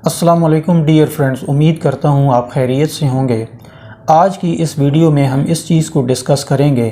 السلام علیکم dear friends, امید کرتا ہوں آپ خیریت سے ہوں گے۔ آج کی اس ویڈیو میں ہم اس چیز کو ڈسکس کریں گے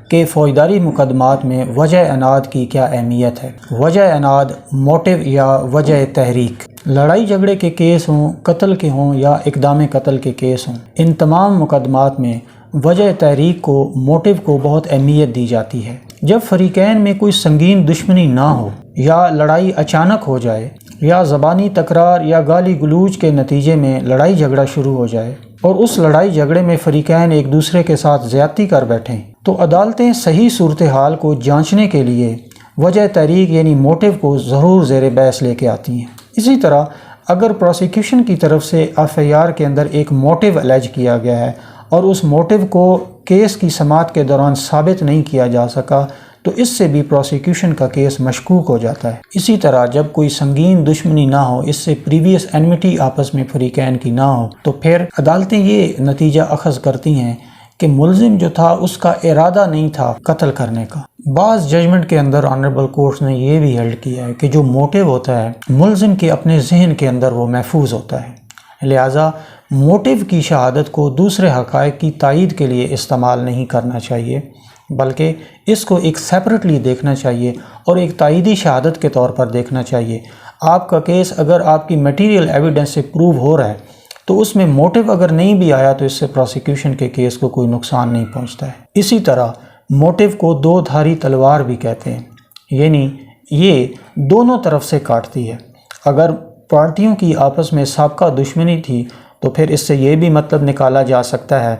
کہ فوجداری مقدمات میں وجہ اناد کی کیا اہمیت ہے۔ وجہ اناد، موٹیو یا وجہ تحریک، لڑائی جھگڑے کے کیس ہوں، قتل کے ہوں یا اقدام قتل کے کیس ہوں، ان تمام مقدمات میں وجہ تحریک کو، موٹیو کو بہت اہمیت دی جاتی ہے۔ جب فریقین میں کوئی سنگین دشمنی نہ ہو یا لڑائی اچانک ہو جائے یا زبانی تکرار یا گالی گلوچ کے نتیجے میں لڑائی جھگڑا شروع ہو جائے اور اس لڑائی جھگڑے میں فریقین ایک دوسرے کے ساتھ زیادتی کر بیٹھیں، تو عدالتیں صحیح صورتحال کو جانچنے کے لیے وجہ تحریک یعنی موٹیو کو ضرور زیر بحث لے کے آتی ہیں۔ اسی طرح اگر پروسیکیوشن کی طرف سے FIR کے اندر ایک موٹیو الیج کیا گیا ہے اور اس موٹیو کو کیس کی سماعت کے دوران ثابت نہیں کیا جا سکا تو اس سے بھی پروسیکیوشن کا کیس مشکوک ہو جاتا ہے۔ اسی طرح جب کوئی سنگین دشمنی نہ ہو، اس سے پریویس انمیٹی آپس میں فریقین کی نہ ہو، تو پھر عدالتیں یہ نتیجہ اخذ کرتی ہیں کہ ملزم جو تھا اس کا ارادہ نہیں تھا قتل کرنے کا۔ بعض ججمنٹ کے اندر آنریبل کورٹس نے یہ بھی ہیلڈ کیا ہے کہ جو موٹیو ہوتا ہے ملزم کے اپنے ذہن کے اندر وہ محفوظ ہوتا ہے، لہٰذا موٹیو کی شہادت کو دوسرے حقائق کی تائید کے لیے استعمال نہیں کرنا چاہیے، بلکہ اس کو ایک سیپریٹلی دیکھنا چاہیے اور ایک تائیدی شہادت کے طور پر دیکھنا چاہیے۔ آپ کا کیس اگر آپ کی میٹیریل ایویڈنس سے پروو ہو رہا ہے تو اس میں موٹیو اگر نہیں بھی آیا تو اس سے پروسیکیوشن کے کیس کو کوئی نقصان نہیں پہنچتا ہے۔ اسی طرح موٹیو کو دو دھاری تلوار بھی کہتے ہیں، یعنی یہ دونوں طرف سے کاٹتی ہے۔ اگر پارٹیوں کی آپس میں سابقہ دشمنی تھی تو پھر اس سے یہ بھی مطلب نکالا جا سکتا ہے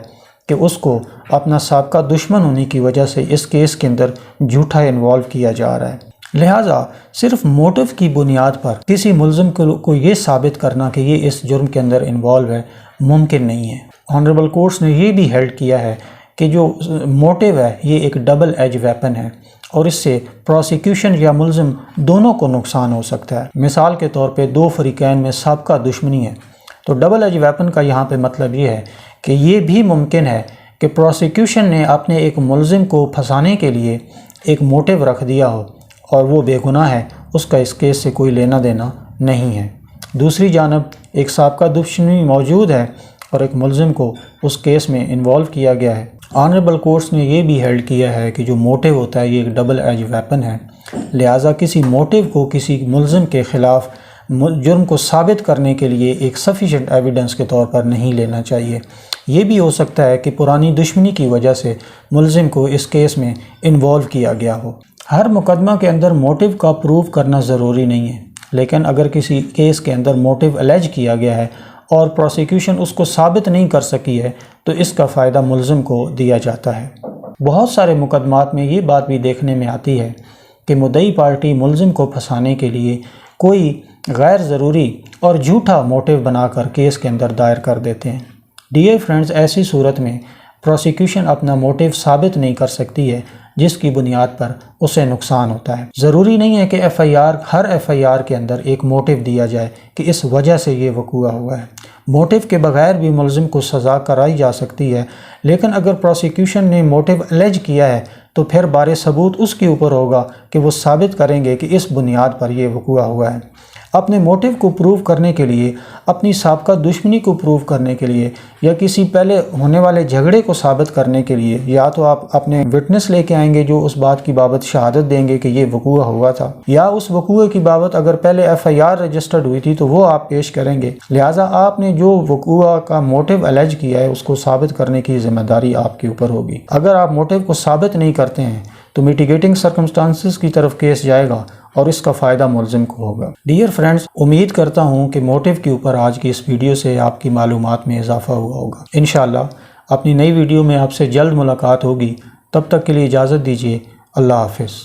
کہ اس کو اپنا سابقہ دشمن ہونے کی وجہ سے اس کیس کے اندر جھوٹا انوالو کیا جا رہا ہے۔ لہٰذا صرف موٹیو کی بنیاد پر کسی ملزم کو یہ ثابت کرنا کہ یہ اس جرم کے اندر انوالو ہے ممکن نہیں ہے۔ آنریبل کورٹس نے یہ بھی ہیلڈ کیا ہے کہ جو موٹیو ہے یہ ایک ڈبل ایج ویپن ہے اور اس سے پروسیکیوشن یا ملزم دونوں کو نقصان ہو سکتا ہے۔ مثال کے طور پہ دو فریقین میں سابقہ دشمنی ہے تو ڈبل ایج ویپن کا یہاں پہ مطلب یہ ہے کہ یہ بھی ممکن ہے کہ پروسیکیوشن نے اپنے ایک ملزم کو پھنسانے کے لیے ایک موٹیو رکھ دیا ہو اور وہ بے گناہ ہے، اس کا اس کیس سے کوئی لینا دینا نہیں ہے۔ دوسری جانب ایک سابقہ دشمنی موجود ہے اور ایک ملزم کو اس کیس میں انوالو کیا گیا ہے۔ آنریبل کورٹس نے یہ بھی ہیلڈ کیا ہے کہ جو موٹیو ہوتا ہے یہ ایک ڈبل ایج ویپن ہے، لہٰذا کسی موٹیو کو کسی ملزم کے خلاف جرم کو ثابت کرنے کے لیے ایک سفیشینٹ ایویڈنس کے طور پر نہیں لینا چاہیے۔ یہ بھی ہو سکتا ہے کہ پرانی دشمنی کی وجہ سے ملزم کو اس کیس میں انوالو کیا گیا ہو۔ ہر مقدمہ کے اندر موٹیو کا پروف کرنا ضروری نہیں ہے، لیکن اگر کسی کیس کے اندر موٹیو الیج کیا گیا ہے اور پروسیکیوشن اس کو ثابت نہیں کر سکی ہے تو اس کا فائدہ ملزم کو دیا جاتا ہے۔ بہت سارے مقدمات میں یہ بات بھی دیکھنے میں آتی ہے کہ مدعی پارٹی ملزم کو پھنسانے کے لیے کوئی غیر ضروری اور جھوٹا موٹیو بنا کر کیس کے اندر دائر کر دیتے ہیں۔ ڈیئر فرینڈز، ایسی صورت میں پروسیکیوشن اپنا موٹیو ثابت نہیں کر سکتی ہے جس کی بنیاد پر اسے نقصان ہوتا ہے۔ ضروری نہیں ہے کہ ہر FIR کے اندر ایک موٹیو دیا جائے کہ اس وجہ سے یہ وقوع ہوا ہے۔ موٹیو کے بغیر بھی ملزم کو سزا کرائی جا سکتی ہے، لیکن اگر پروسیکیوشن نے موٹیو الیج کیا ہے تو پھر بار ثبوت اس کے اوپر ہوگا کہ وہ ثابت کریں گے کہ اس بنیاد پر یہ وقوع ہوا ہے۔ اپنے موٹیو کو پروو کرنے کے لیے، اپنی سابقہ دشمنی کو پروو کرنے کے لیے یا کسی پہلے ہونے والے جھگڑے کو ثابت کرنے کے لیے یا تو آپ اپنے وٹنس لے کے آئیں گے جو اس بات کی بابت شہادت دیں گے کہ یہ وقوع ہوا تھا، یا اس وقوع کی بابت اگر پہلے FIR رجسٹرڈ ہوئی تھی تو وہ آپ پیش کریں گے۔ لہٰذا آپ نے جو وقوع کا موٹیو الیج کیا ہے اس کو ثابت کرنے کی ذمہ داری آپ کے اوپر ہوگی۔ اگر آپ موٹیو کو ثابت نہیں کرتے ہیں تو میٹیگیٹنگ سرکمسٹانسز کی طرف کیس جائے گا اور اس کا فائدہ ملزم کو ہوگا۔ ڈیئر فرینڈز، امید کرتا ہوں کہ موٹیو کے اوپر آج کی اس ویڈیو سے آپ کی معلومات میں اضافہ ہوا ہوگا۔ انشاءاللہ اپنی نئی ویڈیو میں آپ سے جلد ملاقات ہوگی، تب تک کے لیے اجازت دیجیے۔ اللہ حافظ۔